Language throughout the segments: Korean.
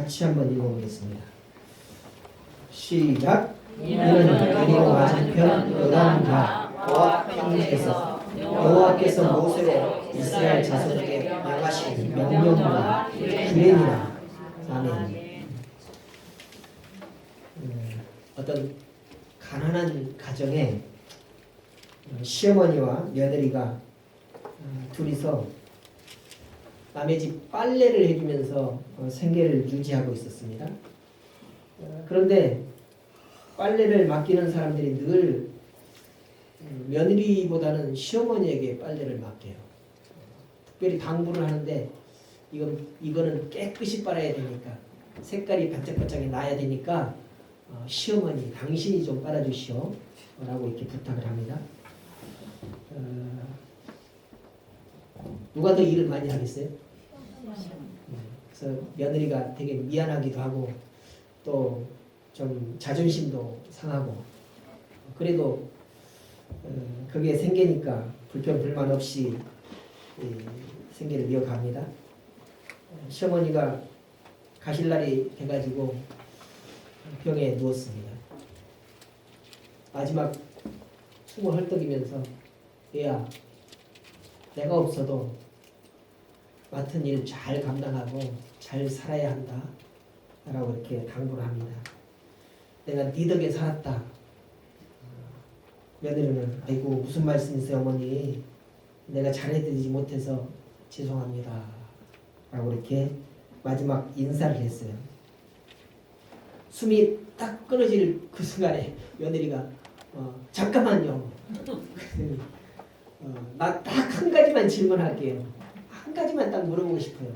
같이 한번 읽어보겠습니다. 시작. 이는 여리고 맞은편 요단강 모압 평지에서 여호와께서 모세로 이스라엘 자손에게 명하신 명령과 규례니라. 아멘. 어떤 가난한 가정에 시어머니와 며느리가 둘이서 남의 집 빨래를 해주면서 생계를 유지하고 있었습니다. 그런데 빨래를 맡기는 사람들이 늘 며느리보다는 시어머니에게 빨래를 맡겨요. 특별히 당부를 하는데 이거는 깨끗이 빨아야 되니까 색깔이 반짝반짝이 나야 되니까 시어머니 당신이 좀 빨아주시오 라고 이렇게 부탁을 합니다. 누가 더 일을 많이 하겠어요? 그래서 며느리가 되게 미안하기도 하고 또 좀 자존심도 상하고 그래도 그게 생계니까 불평 불만 없이 생계를 이어갑니다. 시어머니가 가실 날이 돼가지고 병에 누웠습니다. 마지막 숨을 헐떡이면서 얘야, 내가 없어도 맡은 일 잘 감당하고 잘 살아야 한다 라고 이렇게 당부를 합니다. 내가 네 덕에 살았다. 며느리는 아이고 무슨 말씀이세요 어머니, 내가 잘해드리지 못해서 죄송합니다 라고 이렇게 마지막 인사를 했어요. 숨이 딱 끊어질 그 순간에 며느리가 잠깐만요. 나 딱 한 가지만 질문할게요. 한 가지만 딱 물어보고 싶어요.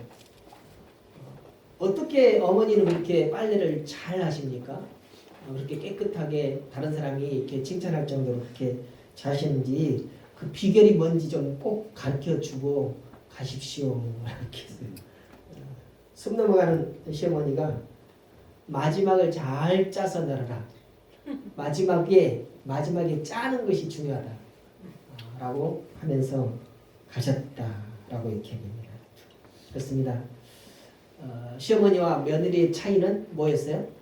어떻게 어머니는 그렇게 빨래를 잘 하십니까? 그렇게 깨끗하게 다른 사람이 이렇게 칭찬할 정도로 그렇게 잘 하시는지 그 비결이 뭔지 좀 꼭 가르쳐주고 가십시오. 이렇게 했어요. 숨 넘어가는 시어머니가 마지막을 잘 짜서 넣어라. 마지막에 짜는 것이 중요하다. 라고 하면서 가셨다라고 이렇게 합니다. 그렇습니다. 시어머니와 며느리의 차이는 뭐였어요?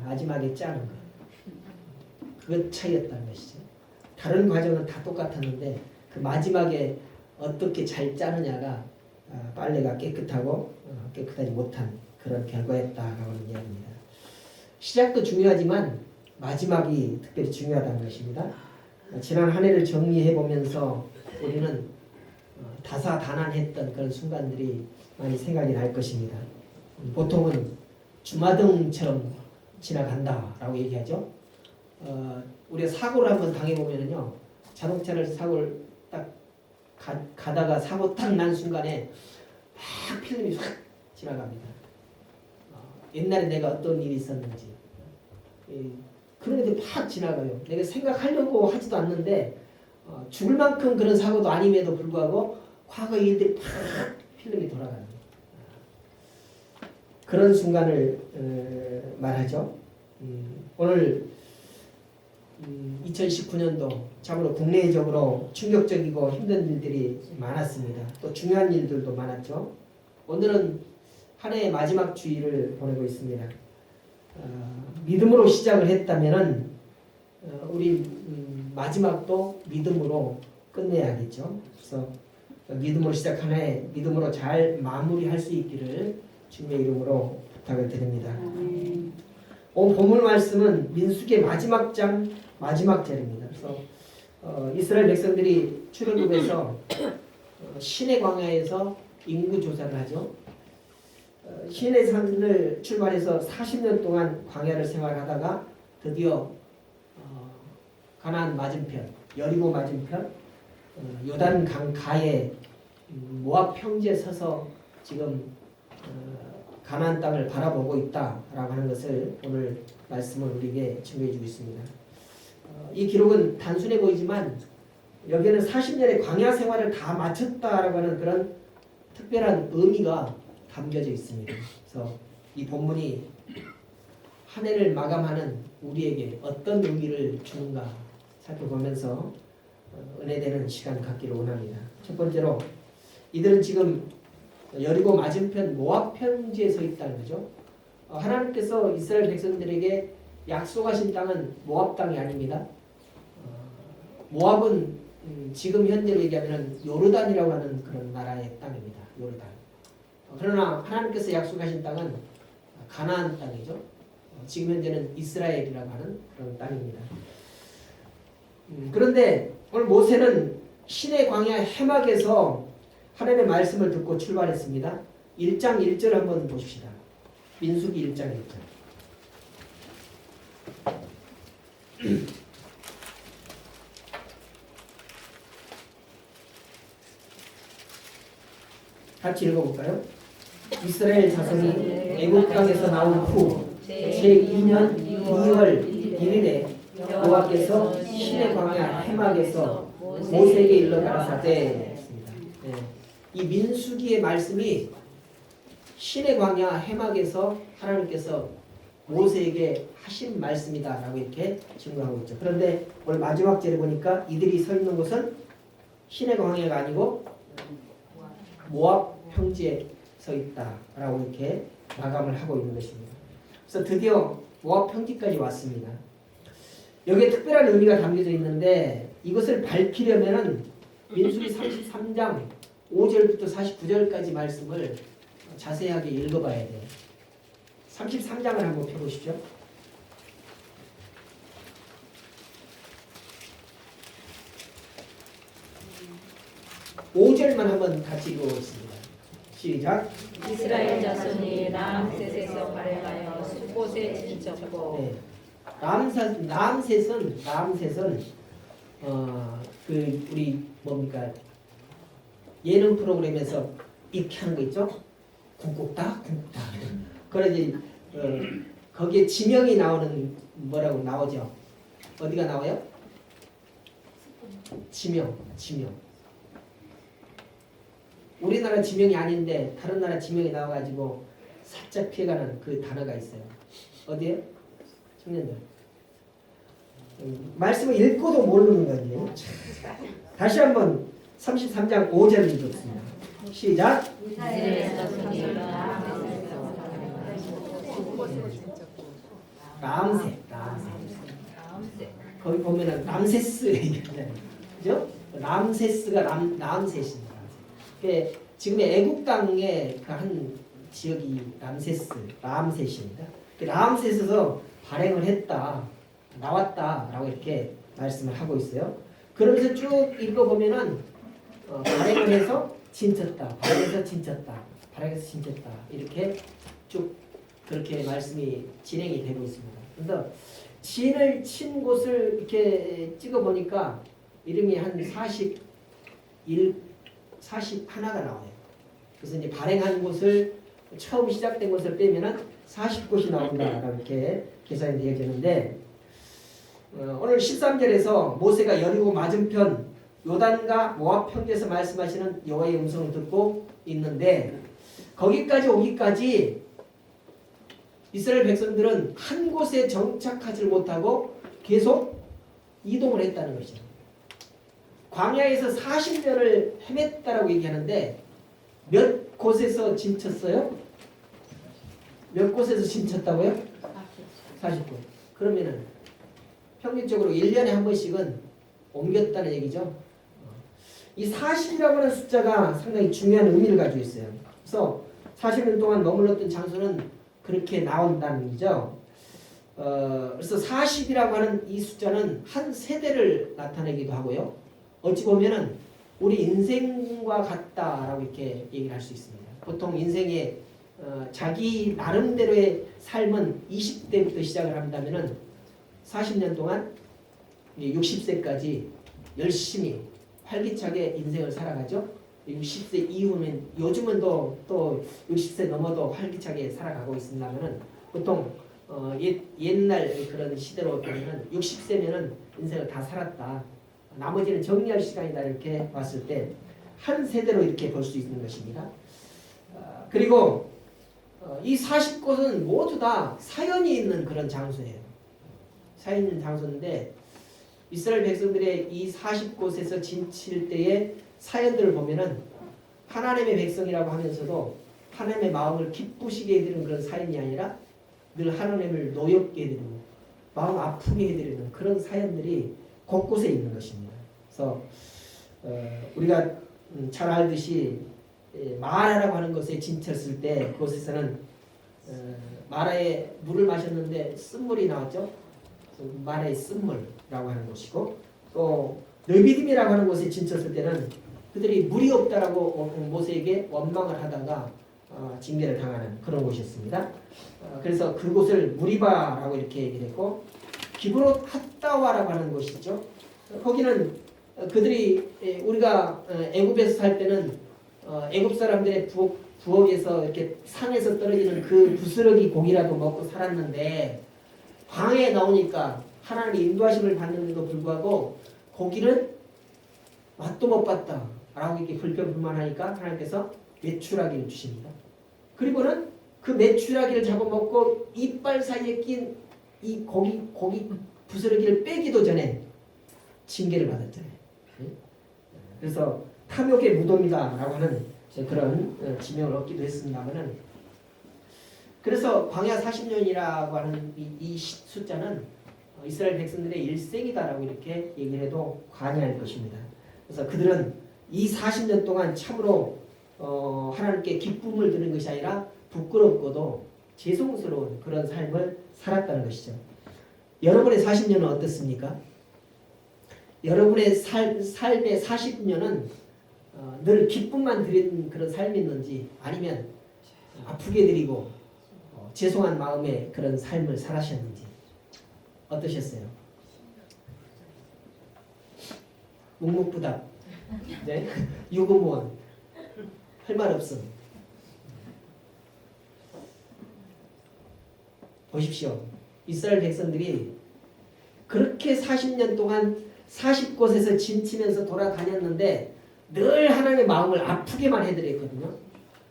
마지막에 짜는 것. 그것 차이였다는 것이죠. 다른 과정은 다 똑같았는데 그 마지막에 어떻게 잘 짜느냐가 빨래가 깨끗하고 깨끗하지 못한 그런 결과였다라고 하는 이야기입니다. 시작도 중요하지만 마지막이 특별히 중요하다는 것입니다. 지난 한 해를 정리해 보면서 우리는 다사다난했던 그런 순간들이 많이 생각이 날 것입니다. 보통은 주마등처럼 지나간다라고 얘기하죠. 우리가 사고를 한번 당해보면요, 자동차를 사고를 딱 가다가 사고 딱 난 순간에 막 필름이 확 지나갑니다. 옛날에 내가 어떤 일이 있었는지 그런 애들 팍 지나가요. 내가 생각하려고 하지도 않는데 죽을 만큼 그런 사고도 아님에도 불구하고 과거 일들이 팍 필름이 돌아가는 그런 순간을 말하죠. 오늘 2019년도 참으로 국내적으로 충격적이고 힘든 일들이 많았습니다. 또 중요한 일들도 많았죠. 오늘은 한 해의 마지막 주일을 보내고 있습니다. 믿음으로 시작을 했다면은 우리 마지막도 믿음으로 끝내야겠죠. 그래서 믿음으로 시작한 해 믿음으로 잘 마무리할 수 있기를 주님의 이름으로 부탁을 드립니다. 오늘 본문 말씀은 민수기의 마지막 장 마지막 절입니다. 그래서 이스라엘 백성들이 출애굽해서 시내 광야에서 인구 조사를 하죠. 시내 산을 출발해서 40년 동안 광야를 생활하다가 드디어 가나안 맞은편, 여리고 맞은편, 요단강 가에 모압 평지에 서서 지금 가나안 땅을 바라보고 있다라고 하는 것을 오늘 말씀을 우리에게 증거해 주고 있습니다. 이 기록은 단순해 보이지만 여기에는 40년의 광야 생활을 다 마쳤다라고 하는 그런 특별한 의미가 담겨져 있습니다. 그래서 이 본문이 한 해를 마감하는 우리에게 어떤 의미를 주는가 살펴보면서 은혜되는 시간 갖기를 원합니다. 첫 번째로 이들은 지금 여리고 맞은편 모압 평지에 서 있다는 거죠. 하나님께서 이스라엘 백성들에게 약속하신 땅은 모압 땅이 아닙니다. 모압은 지금 현재로 얘기하면 요르단이라고 하는 그런 나라의 땅입니다. 요르단. 그러나 하나님께서 약속하신 땅은 가나안 땅이죠. 지금 현재는 이스라엘이라고 하는 그런 땅입니다. 그런데 오늘 모세는 신의 광야 해막에서 하나님의 말씀을 듣고 출발했습니다. 1장 1절 한번 보십시다. 민수기 1장 1절. 같이 읽어볼까요? 이스라엘 자손이 애굽 땅에서 나온 후 제2년 2월 1일에 여호와께서 신의 광야 해막에서 모세에게 일러 가라사대 했습니다. 이 민수기의 말씀이 신의 광야 해막에서 하나님께서 모세에게 하신 말씀이다라고 이렇게 증거하고 있죠. 그런데 오늘 마지막 절에 보니까 이들이 서 있는 곳은 신의 광야가 아니고 모압 평지에 서 있다라고 이렇게 마감을 하고 있는 것입니다. 그래서 드디어 모압 평지까지 왔습니다. 여기에 특별한 의미가 담겨져 있는데 이것을 밝히려면은 민수기 33장 5절부터 49절까지 말씀을 자세하게 읽어봐야 돼요. 33장을 한번 펴보시죠. 5절만 한번 같이 읽어보겠습니다. 시작. 이스라엘 자손이 라암셋에서 발행하여 숫곳에 진쳤고 네. 라암셋은 그 우리 뭡니까 예능 프로그램에서 이렇게 하는 거 있죠? 궁극다. 그러지 거기에 지명이 나오는 뭐라고 나오죠? 어디가 나와요? 지명. 우리나라 지명이 아닌데 다른 나라 지명이 나와가지고 살짝 피해가는 그 단어가 있어요. 어디에? 청년들. 말씀을 읽고도 모르는 거지. 다시 한번 33장 5절 읽겠습니다. 시작. 이스라엘 자손이 라암셋. 거기 보면은 람세스 얘기하잖아요. 그죠? 람세스가 라암셋입니다. 지금의 애국 땅의 그 한 지역이 라암셋입니다. 라암셋에서 발행을 했다, 나왔다라고 이렇게 말씀을 하고 있어요. 그러면서 쭉 읽어보면은 발행을 해서 진쳤다, 발행해서 진쳤다, 발행해서 진쳤다 이렇게 쭉 그렇게 말씀이 진행이 되고 있습니다. 그래서 진을 친 곳을 이렇게 찍어보니까 이름이 한 41하나가 나와요. 그래서 이제 발행한 곳을 처음 시작된 곳을 빼면은 40곳이 나온다라고 이렇게 계산이 되어지는데 오늘 13절에서 모세가 여리고 맞은편 요단과 모압 평지에서 말씀하시는 여호와의 음성을 듣고 있는데 거기까지 오기까지 이스라엘 백성들은 한 곳에 정착하지 못하고 계속 이동을 했다는 것이죠. 광야에서 40년을 헤맸다라고 얘기하는데 몇 곳에서 진쳤어요? 몇 곳에서 진쳤다고요? 40곳. 그러면은 평균적으로 1년에 한 번씩은 옮겼다는 얘기죠. 이 40이라고 하는 숫자가 상당히 중요한 의미를 가지고 있어요. 그래서 40년 동안 머물렀던 장소는 그렇게 나온다는 얘기죠. 그래서 40이라고 하는 이 숫자는 한 세대를 나타내기도 하고요. 어찌 보면은 우리 인생과 같다라고 이렇게 얘기를 할 수 있습니다. 보통 인생의 자기 나름대로의 삶은 20대부터 시작을 한다면은 40년 동안 60세까지 열심히 활기차게 인생을 살아가죠. 60세 이후면 요즘은 또 60세 넘어도 활기차게 살아가고 있습니다면은 보통 옛날 그런 시대로 보면은 60세면은 인생을 다 살았다. 나머지는 정리할 시간이다 이렇게 봤을 때 한 세대로 이렇게 볼 수 있는 것입니다. 그리고 이 40곳은 모두 다 사연이 있는 그런 장소예요. 사연 있는 장소인데 이스라엘 백성들의 이 40곳에서 진칠 때의 사연들을 보면은 하나님의 백성이라고 하면서도 하나님의 마음을 기쁘시게 해드리는 그런 사연이 아니라 늘 하나님을 노엽게 해드리고 마음 아프게 해드리는 그런 사연들이 곳곳에 있는 것입니다. 그래서 우리가 잘 알듯이 마라라고 하는 것에 진쳤을 때 그곳에서는 마라에 물을 마셨는데 쓴물이 나왔죠. 마라의 쓴물이라고 하는 것이고 또 르비딤이라고 하는 곳에 진쳤을 때는 그들이 물이 없다라고 모세에게 원망을 하다가 징계를 당하는 그런 곳이었습니다. 그래서 그곳을 무리바라고 이렇게 얘기를 했고 기브롯 핫다와라고 하는 곳이죠. 거기는 그들이 우리가 애굽에서 살 때는 애굽 사람들의 부엌에서 이렇게 산에서 떨어지는 그 부스러기 고기라도 먹고 살았는데 광야에 나오니까 하나님의 인도하심을 받는데도 불구하고 고기를 맛도 못 봤다라고 이렇게 불평불만하니까 하나님께서 메추라기를 주십니다. 그리고는 그 메추라기를 잡아먹고 이빨 사이에 낀 이 고기 부스러기를 빼기도 전에 징계를 받았잖아요. 그래서 탐욕의 무덤이다라고 하는 그런 지명을 얻기도 했습니다만은 그래서 광야 40년이라고 하는 이 숫자는 이스라엘 백성들의 일생이다라고 이렇게 얘기를 해도 과언이 것입니다. 그래서 그들은 이 40년 동안 참으로 하나님께 기쁨을 드는 것이 아니라 부끄럽고도 죄송스러운 그런 삶을 살았다는 것이죠. 여러분의 40년은 어떻습니까? 여러분의 삶의 40년은 늘 기쁨만 드리는 그런 삶이 있는지 아니면 아프게 드리고 죄송한 마음의 그런 삶을 살아셨는지 어떠셨어요? 묵묵부답, 네? 유구무원, 할 말 없음. 보십시오. 이스라엘 백성들이 그렇게 40년 동안 40곳에서 진치면서 돌아다녔는데 늘 하나님의 마음을 아프게만 해드렸거든요.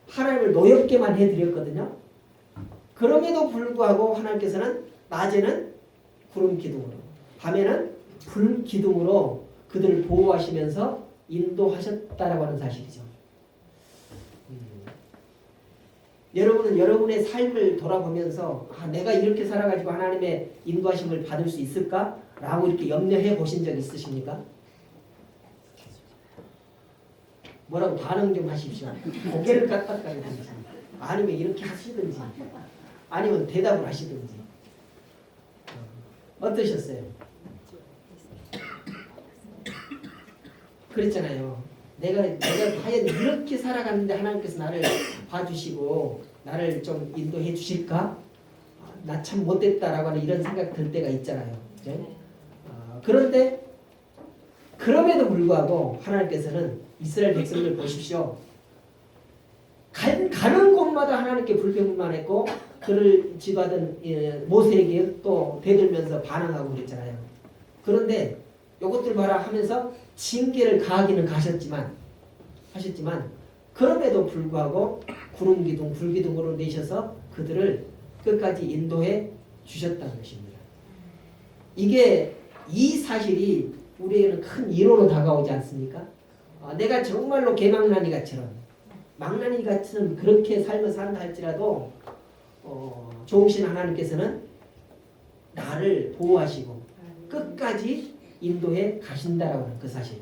하나님을 노엽게만 해드렸거든요. 그럼에도 불구하고 하나님께서는 낮에는 구름 기둥으로 밤에는 불 기둥으로 그들을 보호하시면서 인도하셨다라고 하는 사실이죠. 여러분은 여러분의 삶을 돌아보면서 내가 이렇게 살아가지고 하나님의 인도하심을 받을 수 있을까? 라고 이렇게 염려해 보신 적 있으십니까? 뭐라고 반응 좀 하십시오. 고개를 깍깍하든지 아니면 이렇게 하시든지 아니면 대답을 하시든지 어떠셨어요? 그랬잖아요. 내가 과연 이렇게 살아갔는데 하나님께서 나를 봐주시고 나를 좀 인도해 주실까? 나 참 못됐다라고 하는 이런 생각 들 때가 있잖아요. 그죠? 그런데 그럼에도 불구하고 하나님께서는 이스라엘 백성들 보십시오. 가는 곳마다 하나님께 불평불만했고 그를 지도하던 모세에게 또 대들면서 반항하고 그랬잖아요. 그런데 이것들 봐라 하면서 징계를 가하기는 하셨지만 그럼에도 불구하고 구름 기둥, 불 기둥으로 내셔서 그들을 끝까지 인도해 주셨다는 것입니다. 이 사실이 우리에게는 큰 위로로 다가오지 않습니까? 내가 정말로 개망나니같처럼 망나니같처럼 그렇게 삶을 산다 할지라도 좋으신 하나님께서는 나를 보호하시고 끝까지 인도해 가신다라고 하는 그 사실.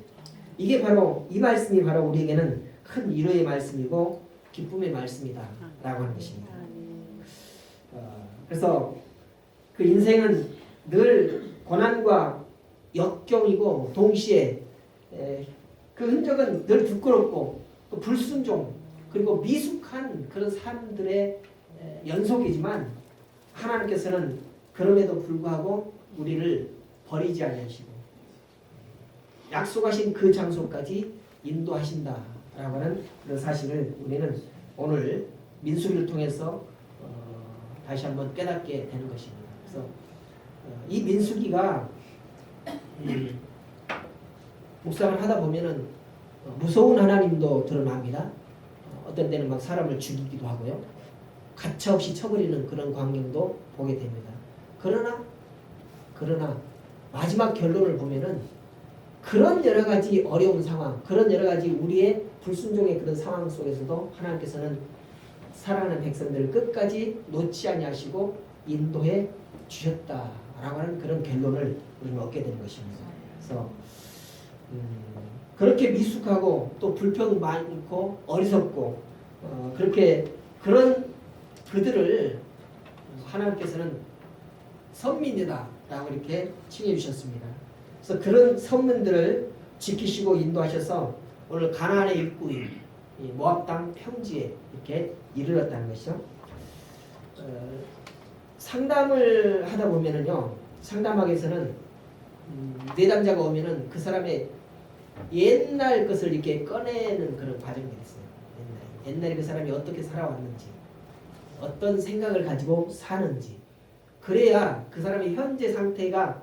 이게 바로 이 말씀이 바로 우리에게는 큰 위로의 말씀이고 기쁨의 말씀이다라고 하는 것입니다. 그래서 그 인생은 늘 고난과 역경이고 동시에 그 흔적은 늘 부끄럽고 또 불순종 그리고 미숙한 그런 사람들의 연속이지만 하나님께서는 그럼에도 불구하고 우리를 버리지 아니하시고 약속하신 그 장소까지 인도하신다라고 하는 그런 사실을 우리는 오늘 민수기를 통해서 다시 한번 깨닫게 되는 것입니다. 그래서 이 민수기가 묵상을 하다 보면은 무서운 하나님도 드러납니다. 어떤 때는 막 사람을 죽이기도 하고요. 가차없이 쳐버리는 그런 광경도 보게 됩니다. 그러나 마지막 결론을 보면은 그런 여러 가지 어려운 상황, 그런 여러 가지 우리의 불순종의 그런 상황 속에서도 하나님께서는 사랑하는 백성들을 끝까지 놓지 아니하시고 인도해 주셨다라고 하는 그런 결론을 우리는 얻게 되는 것입니다. 그래서 그렇게 미숙하고 또 불평 많고 어리석고 그렇게 그런 그들을 하나님께서는 선민이다라고 이렇게 칭해 주셨습니다. 그래서 그런 선민들을 지키시고 인도하셔서 오늘 가나안의 일꾼 모압 땅 평지에 이렇게 이르렀다는 것이죠. 상담을 하다 보면은요, 상담학에서는 내담자가 오면은 그 사람의 옛날 것을 이렇게 꺼내는 그런 과정이 있어요. 옛날에 그 사람이 어떻게 살아왔는지, 어떤 생각을 가지고 사는지, 그래야 그 사람의 현재 상태가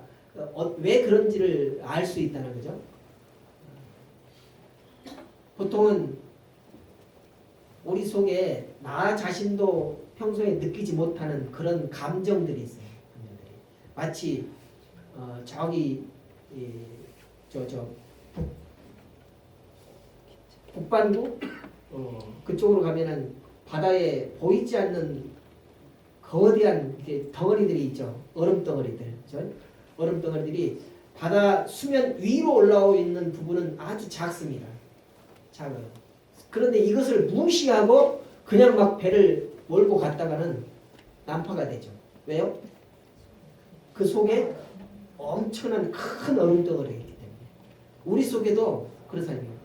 왜 그런지를 알 수 있다는 거죠. 보통은 우리 속에 나 자신도 평소에 느끼지 못하는 그런 감정들이 있어요. 마치 저기 북반구 그쪽으로 가면은 바다에 보이지 않는 거대한 이렇게 덩어리들이 있죠. 얼음 덩어리들. 그렇죠? 얼음 덩어리들이 바다 수면 위로 올라오고 있는 부분은 아주 작습니다. 작아요. 그런데 이것을 무시하고 그냥 막 배를 몰고 갔다가는 난파가 되죠. 왜요? 그 속에 엄청난 큰 얼음 덩어리가 있기 때문에. 우리 속에도 그렇다니요.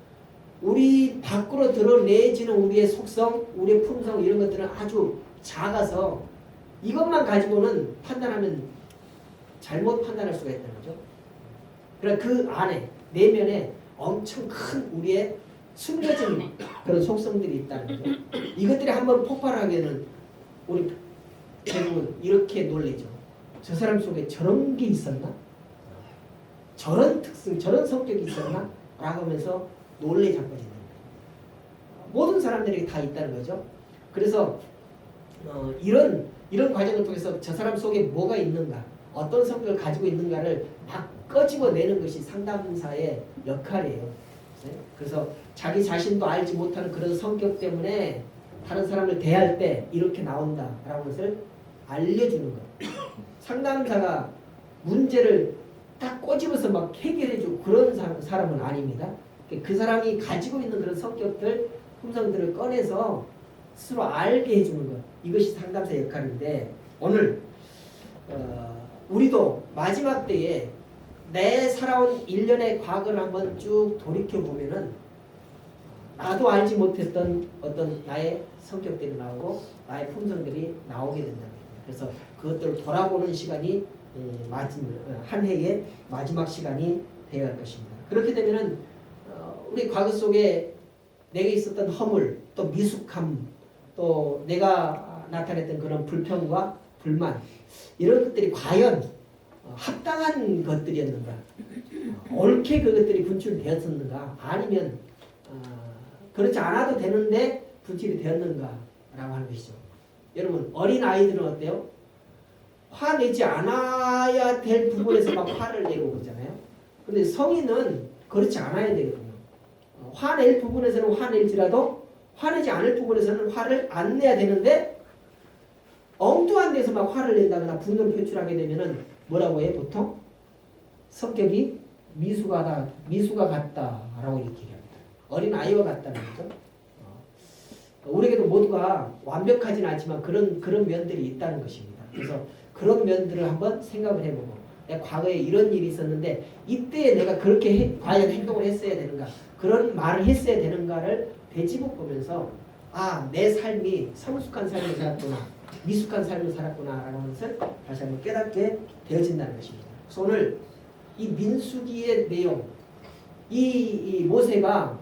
우리 밖으로 드러내지는 우리의 속성, 우리의 품성 이런 것들은 아주 작아서 이것만 가지고는 판단하면 잘못 판단할 수가 있다는 거죠. 그러니까 그 안에 내면에 엄청 큰 우리의 숨겨진 그런 속성들이 있다는 거죠. 이것들이 한번 폭발하게는 우리 대부분 이렇게 놀래죠. 저 사람 속에 저런 게 있었나? 저런 특성, 저런 성격이 있었나? 라고 하면서 놀래 자빠지는 거예요. 모든 사람들에게 다 있다는 거죠. 그래서 이런 과정을 통해서 저 사람 속에 뭐가 있는가, 어떤 성격을 가지고 있는가를 막 꺼집어내는 것이 상담사의 역할이에요. 그래서 자기 자신도 알지 못하는 그런 성격 때문에 다른 사람을 대할 때 이렇게 나온다라는 것을 알려주는 거예요. 상담사가 문제를 딱 꼬집어서 막 해결해주고 그런 사람은 아닙니다. 그 사람이 가지고 있는 그런 성격들, 품성들을 꺼내서 스스로 알게 해주는 것. 이것이 상담사의 역할인데 오늘 우리도 마지막 때에 내 살아온 일련의 과거를 한번 쭉 돌이켜보면은 나도 알지 못했던 어떤 나의 성격들이 나오고 나의 품성들이 나오게 된다. 그래서 그것들을 돌아보는 시간이 한 해의 마지막 시간이 되어야 할 것입니다. 그렇게 되면은 우리 과거 속에 내게 있었던 허물, 또 미숙함, 또 내가 나타냈던 그런 불평과 불만 이런 것들이 과연 합당한 것들이었는가, 옳게 그것들이 분출되었었는가, 아니면 그렇지 않아도 되는데 분출이 되었는가라고 하는 것이죠. 여러분 어린 아이들은 어때요? 화내지 않아야 될 부분에서 막 화를 내고 그러잖아요. 근데 성인은 그렇지 않아야 되거든요. 화낼 부분에서는 화낼지라도 화내지 않을 부분에서는 화를 안 내야 되는데 엉뚱한 데서 막 화를 낸다거나 분노를 표출하게 되면은 뭐라고 해? 보통 성격이 미수가 같다라고 이렇게 얘기합니다. 어린 아이와 같다는 거죠. 우리에게도 모두가 완벽하진 않지만 그런 면들이 있다는 것입니다. 그래서 그런 면들을 한번 생각을 해보고 내가 과거에 이런 일이 있었는데 이때 내가 그렇게 과연 행동을 했어야 되는가, 그런 말을 했어야 되는가를 되짚어 보면서 내 삶이 성숙한 삶을 살았구나, 미숙한 삶을 살았구나 라는 것을 다시 한번 깨닫게 되어진다는 것입니다. 그래서 오늘 이 민수기의 내용, 이 모세가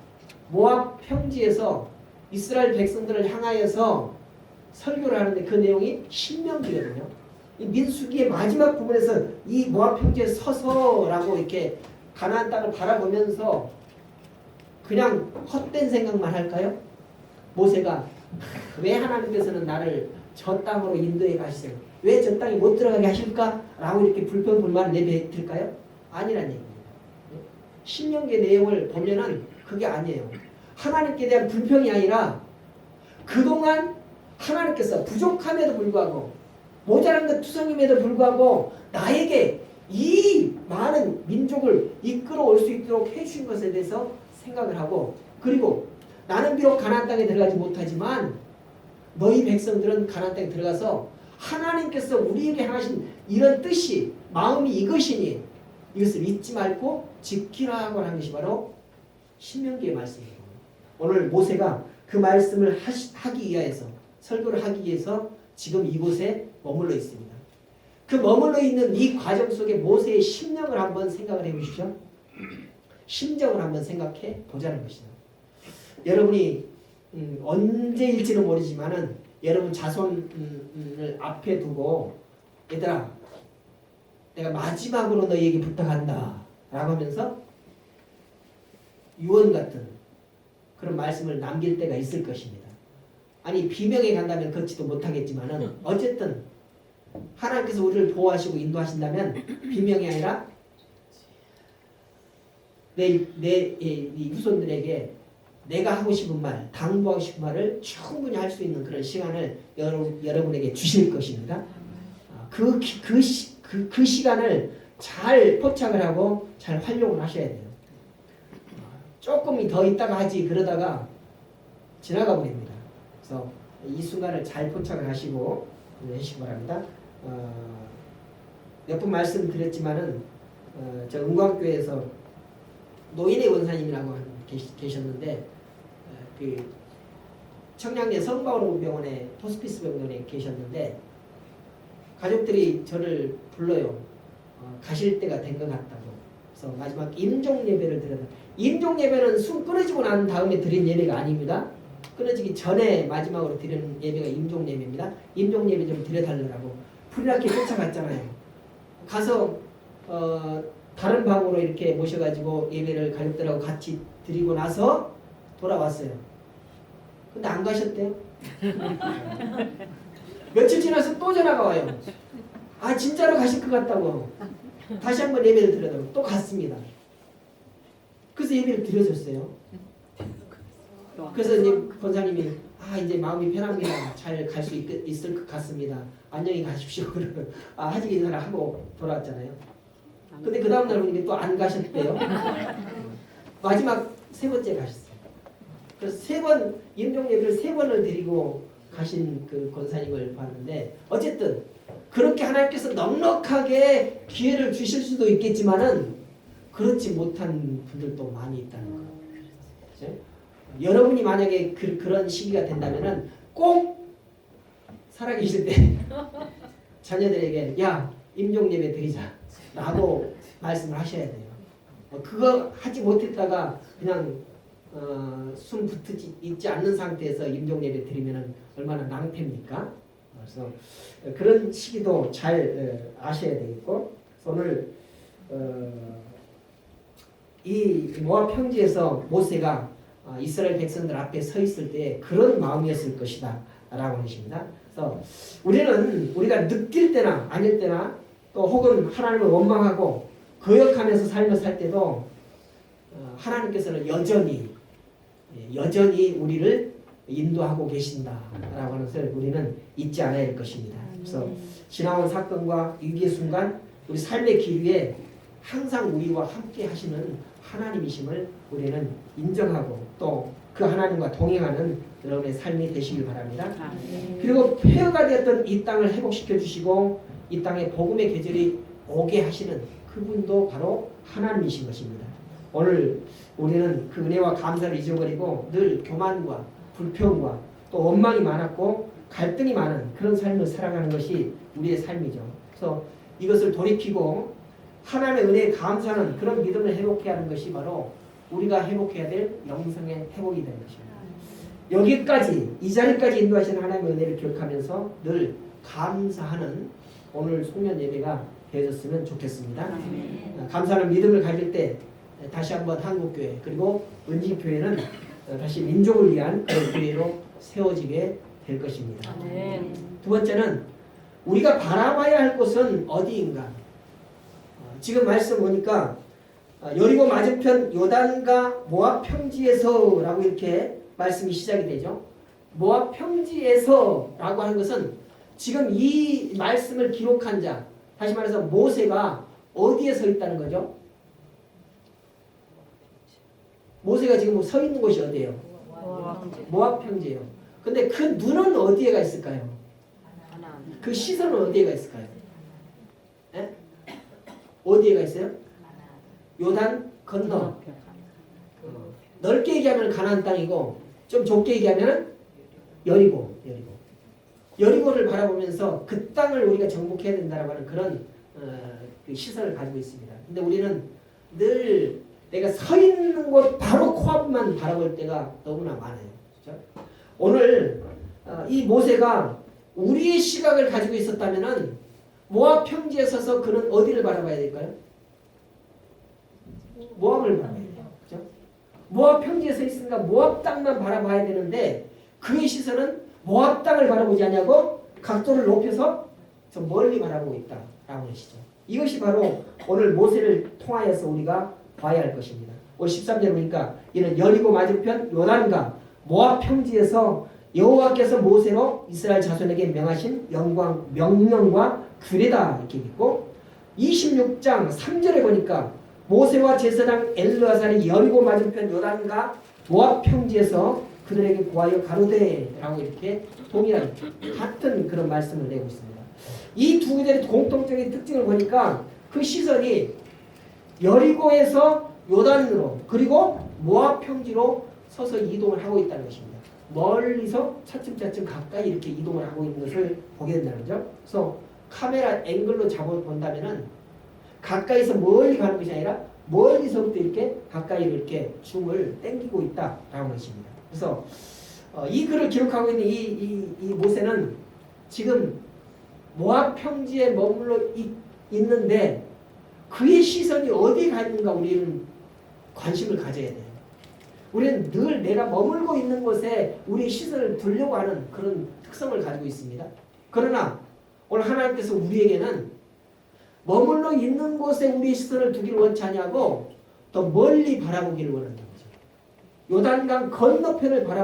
모압 평지에서 이스라엘 백성들을 향하여서 설교를 하는데 그 내용이 신명기거든요. 이 민수기의 마지막 부분에서 이 모압 평지에 서서라고 이렇게 가나안 땅을 바라보면서 그냥 헛된 생각만 할까요? 모세가 왜 하나님께서는 나를 저 땅으로 인도해 가시세요? 왜 저 땅에 못 들어가게 하실까? 라고 이렇게 불평불만을 내뱉을까요? 아니란 얘기입니다. 신명기의 내용을 보면은 그게 아니에요. 하나님께 대한 불평이 아니라 그동안 하나님께서 부족함에도 불구하고 모자란 것 투성임에도 불구하고 나에게 이 많은 민족을 이끌어올 수 있도록 해주신 것에 대해서 생각을 하고, 그리고 나는 비록 가나안 땅에 들어가지 못하지만 너희 백성들은 가나안 땅에 들어가서 하나님께서 우리에게 향하신 이런 뜻이 마음이 이것이니 이것을 잊지 말고 지키라 하고 하는 것이 바로 신명기의 말씀이에요. 오늘 모세가 그 말씀을 하기 위해서, 설교를 하기 위해서 지금 이곳에 머물러 있습니다. 그 머물러 있는 이 과정 속에 모세의 심령을 한번 생각을 해보십시오. 심정을 한번 생각해 보자는 것이죠. 여러분이 언제일지는 모르지만은 여러분 자손을 앞에 두고 얘들아 내가 마지막으로 너희에게 부탁한다 라고 하면서 유언 같은 그런 말씀을 남길 때가 있을 것입니다. 아니 비명에 간다면 걷지도 못하겠지만은 어쨌든 하나님께서 우리를 보호하시고 인도하신다면 비명이 아니라 내 후손들에게 내가 하고 싶은 말, 당부하고 싶은 말을 충분히 할 수 있는 그런 시간을 여러분에게 주실 것입니다. 그 시간을 잘 포착을 하고 잘 활용을 하셔야 돼요. 조금 더 있다가 하지 그러다가 지나가 버립니다. 그래서 이 순간을 잘 포착을 하시고 하시기 바랍니다. 몇 번 말씀드렸지만은 저 은광교회에서 노인의 원사님이라고 계셨는데 그 청량리 성바오병원에 호스피스 병원에 계셨는데 가족들이 저를 불러요. 가실 때가 된 것 같다고. 그래서 마지막 임종 예배를 드렸다. 임종 예배는 숨 끊어지고 난 다음에 드린 예배가 아닙니다. 끊어지기 전에 마지막으로 드리는 예배가 임종 예배입니다. 임종 예배 좀 드려달라고 풀이렇게 쫓아갔잖아요. 가서 다른 방으로 이렇게 모셔가지고 예배를 가족들하고 같이 드리고 나서 돌아왔어요. 근데 안 가셨대요. 며칠 지나서 또 전화가 와요. 아 진짜로 가실 것 같다고. 다시 한번 예배를 드려달라고 또 갔습니다. 그래서 예배를 드려줬어요. 그래서 이제 권사님이 이제 마음이 편합니다. 잘 갈 수 있을 것 같습니다. 안녕히 가십시오. 하지 인사를 하고 돌아왔잖아요. 근데 그 다음날 보니까 또 안 가셨대요. 마지막 세 번째 가셨어요. 그래서 세 번 임종 예배를 세 번을 드리고 가신 그 권사님을 봤는데 어쨌든 그렇게 하나님께서 넉넉하게 기회를 주실 수도 있겠지만은 그렇지 못한 분들도 많이 있다는 거. 그렇죠? 여러분이 만약에 그런 시기가 된다면은 꼭 살아계실 때 자녀들에게 야 임종 예배 드리자 라고 말씀을 하셔야 돼요. 그거 하지 못했다가 그냥 숨 붙지 있지 않는 상태에서 임종 예배 드리면은 얼마나 낭패입니까? 그래서 그런 시기도 잘 아셔야 되겠고, 오늘 이 모압 평지에서 모세가 이스라엘 백성들 앞에 서 있을 때 그런 마음이었을 것이다 라고 하십니다. 그래서 우리가 느낄 때나 아닐 때나 또 혹은 하나님을 원망하고 거역하면서 삶을 살 때도 하나님께서는 여전히 우리를 인도하고 계신다라고 하는 것을 우리는 잊지 않아야 할 것입니다. 그래서 지나온 사건과 위기의 순간 우리 삶의 길 위에 항상 우리와 함께 하시는 하나님이심을 우리는 인정하고 또 그 하나님과 동행하는 여러분의 삶이 되시길 바랍니다. 그리고 폐허가 되었던 이 땅을 회복시켜 주시고 이 땅에 복음의 계절이 오게 하시는 그분도 바로 하나님이신 것입니다. 오늘 우리는 그 은혜와 감사를 잊어버리고 늘 교만과 불평과 또 원망이 많았고 갈등이 많은 그런 삶을 살아가는 것이 우리의 삶이죠. 그래서 이것을 돌이키고 하나님의 은혜에 감사하는 그런 믿음을 회복해야 하는 것이 바로 우리가 회복해야 될 영성의 회복이 되는 것입니다. 여기까지 이 자리까지 인도하시는 하나님의 은혜를 기억하면서 늘 감사하는 오늘 송년 예배가 되어졌으면 좋겠습니다. 감사하는 믿음을 가질 때 다시 한번 한국교회 그리고 은진교회는 다시 민족을 위한 그런 교회로 세워지게 될 것입니다. 두 번째는 우리가 바라봐야 할 곳은 어디인가. 지금 말씀 보니까 여리고 맞은편 요단과 모압 평지에서라고 이렇게 말씀이 시작이 되죠. 모압 평지에서라고 하는 것은 지금 이 말씀을 기록한 자, 다시 말해서 모세가 어디에 서 있다는 거죠? 모세가 지금 서 있는 곳이 어디예요? 모압 평지예요. 근데 그 눈은 어디에가 있을까요? 그 시선은 어디에가 있을까요? 에? 어디에가 있어요? 요단 건너. 넓게 얘기하면 가나안 땅이고 좀 좁게 얘기하면 여리고. 여리고를 바라보면서 그 땅을 우리가 정복해야 된다라고 하는 그런 그 시선을 가지고 있습니다. 근데 우리는 늘 내가 서 있는 곳 바로 코앞만 바라볼 때가 너무나 많아요. 그렇죠? 오늘 이 모세가 우리의 시각을 가지고 있었다면은 모압 평지에 서서 그는 어디를 바라봐야 될까요? 모압을 바라봐야 돼요. 그렇죠? 모압 평지에 서 있으니까 모압 땅만 바라봐야 되는데 그의 시선은 모압 땅을 바라보지 않냐고 각도를 높여서 저 멀리 바라보고 있다라고 하시죠. 이것이 바로 오늘 모세를 통하여서 우리가 봐야 할 것입니다. 오늘 13절 보니까 이는 여리고 맞은편 요단과 모압 평지에서 여호와께서 모세로 이스라엘 자손에게 명하신 명령과 규례다 이렇게 있고 26장 3절에 보니까 모세와 제사장 엘르아살이 여리고 맞은편 요단과 모압 평지에서 그들에게 구하여 가로되라고 이렇게 동일한 같은 그런 말씀을 내고 있습니다. 이 두 구절의 공통적인 특징을 보니까 그 시선이 여리고에서 요단으로 그리고 모압 평지로 서서 이동을 하고 있다는 것입니다. 멀리서 차츰차츰 가까이 이렇게 이동을 하고 있는 것을 보게 된다는 거죠. 그래서 카메라 앵글로 잡아본다면은 가까이서 멀리 가는 것이 아니라 멀리서부터 이렇게 가까이로 이렇게 줌을 당기고 있다라고 하는 것입니다. 그래서 이 글을 기록하고 있는 이 모세는 지금 모압 평지에 머물러 있는데 그의 시선이 어디에 가 있는가 우리는 관심을 가져야 돼요. 우리는 늘 내가 머물고 있는 곳에 우리의 시선을 두려고 하는 그런 특성을 가지고 있습니다. 그러나 오늘 하나님께서 우리에게는 머물러 있는 곳에 우리의 시선을 두기를 원치 아니하고 더 멀리 바라보기를 원한다. 요단강 건너편을 바라보고